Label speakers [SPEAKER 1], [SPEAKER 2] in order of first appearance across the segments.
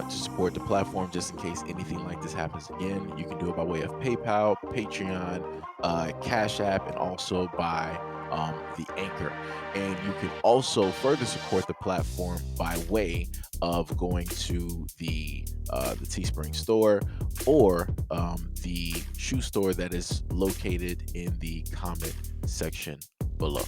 [SPEAKER 1] to support the platform just in case anything like this happens again, you can do it by way of PayPal, Patreon, Cash App, and also by the Anchor. And you can also further support the platform by way of going to the Teespring store or the shoe store that is located in the comment section below.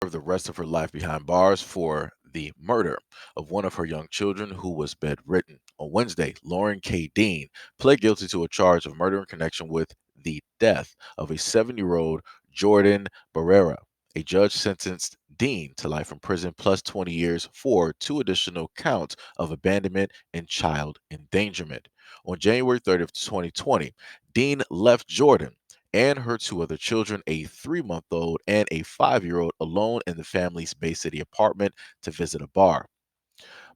[SPEAKER 1] The rest of her life behind bars for the murder of one of her young children who was bedridden. On Wednesday, Lauren K. Dean pled guilty to a charge of murder in connection with the death of a 7-year-old Jordan Barrera. A judge sentenced Dean to life in prison plus 20 years for 2 additional counts of abandonment and child endangerment. On January 30th, 2020, Dean left Jordan and her 2 other children, a 3-month-old and a 5-year-old, alone in the family's Bay City apartment to visit a bar.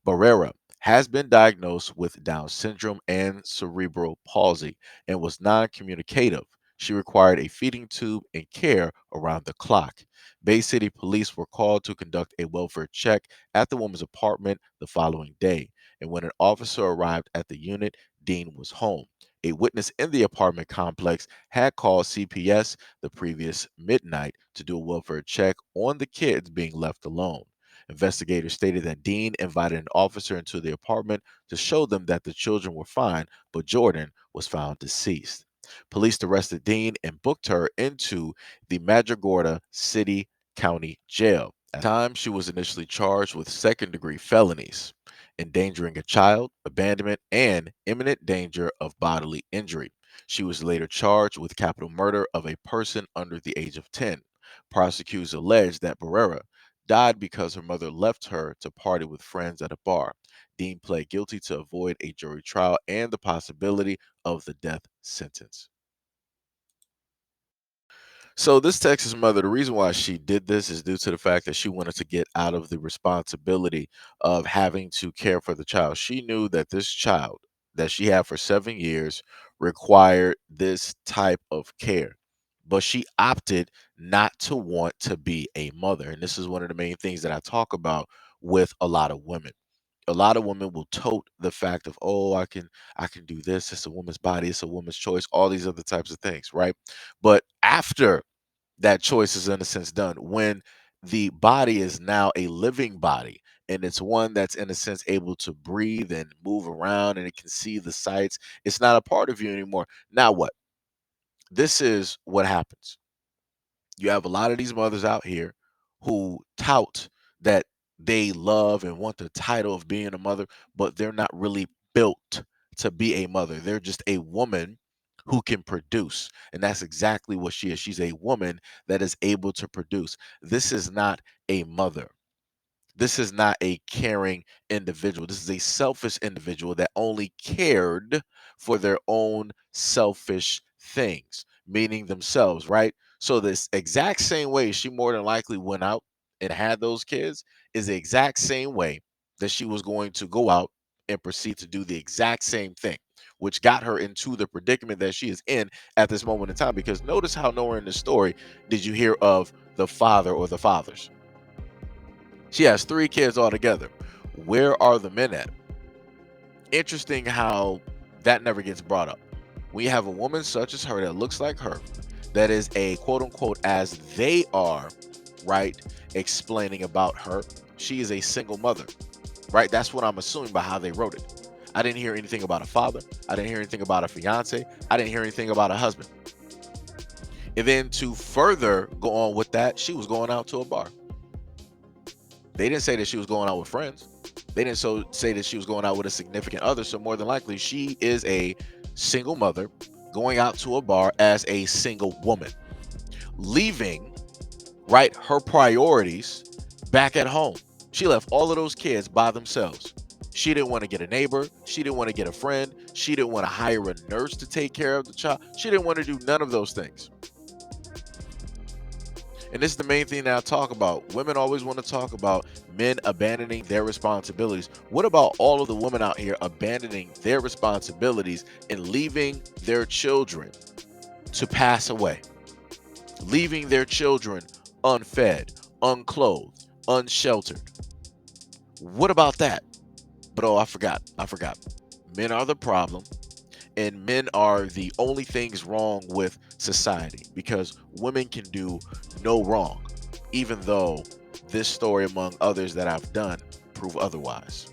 [SPEAKER 1] Barrera has been diagnosed with Down syndrome and cerebral palsy and was non communicative. She required a feeding tube and care around the clock. Bay City police were called to conduct a welfare check at the woman's apartment the following day, and when an officer arrived at the unit, Dean was home. A witness in the apartment complex had called CPS the previous midnight to do a welfare check on the kids being left alone. Investigators stated that Dean invited an officer into the apartment to show them that the children were fine, but Jordan was found deceased. Police arrested Dean and booked her into the Madrigorda City County Jail. At the time, she was initially charged with second-degree felonies, endangering a child, abandonment, and imminent danger of bodily injury. She was later charged with capital murder of a person under the age of 10. Prosecutors alleged that Barrera died because her mother left her to party with friends at a bar. Dean pled guilty to avoid a jury trial and the possibility of the death sentence. So this Texas mother, the reason why she did this is due to the fact that she wanted to get out of the responsibility of having to care for the child. She knew that this child that she had for 7 years required this type of care, but she opted not to want to be a mother. And this is one of the main things that I talk about with a lot of women. A lot of women will tote the fact of, oh, I can do this, it's a woman's body, it's a woman's choice, all these other types of things, right? But after that choice is in a sense done, when the body is now a living body and it's one that's in a sense able to breathe and move around and it can see the sights, it's not a part of you anymore. Now what? This is what happens. You have a lot of these mothers out here who tout that they love and want the title of being a mother, but they're not really built to be a mother. They're just a woman who can produce. And that's exactly what she is. She's a woman that is able to produce. This is not a mother. This is not a caring individual. This is a selfish individual that only cared for their own selfish things, meaning themselves, right? So, this exact same way she more than likely went out and had those kids is the exact same way that she was going to go out and proceed to do the exact same thing, which got her into the predicament that she is in at this moment in time. Because notice how nowhere in the story did you hear of the father or the fathers. She has 3 kids altogether. Where are the men at? Interesting how that never gets brought up. We have a woman such as her that looks like her, that is a quote unquote, as they are, right, explaining about her. She is a single mother, right? That's what I'm assuming by how they wrote it. I didn't hear anything about a father. I didn't hear anything about a fiance. I didn't hear anything about a husband. And then to further go on with that, she was going out to a bar. They didn't say that she was going out with friends. They didn't say that she was going out with a significant other. So more than likely, she is a single mother going out to a bar as a single woman, leaving, right, her priorities back at home. She left all of those kids by themselves. She didn't want to get a neighbor. She didn't want to get a friend. She didn't want to hire a nurse to take care of the child. She didn't want to do none of those things. And this is the main thing that I talk about. Women always want to talk about men abandoning their responsibilities. What about all of the women out here abandoning their responsibilities and leaving their children to pass away? Leaving their children unfed, unclothed, unsheltered. What about that? But oh, I forgot. Men are the problem, and men are the only things wrong with society because women can do no wrong, even though this story, among others that I've done, prove otherwise.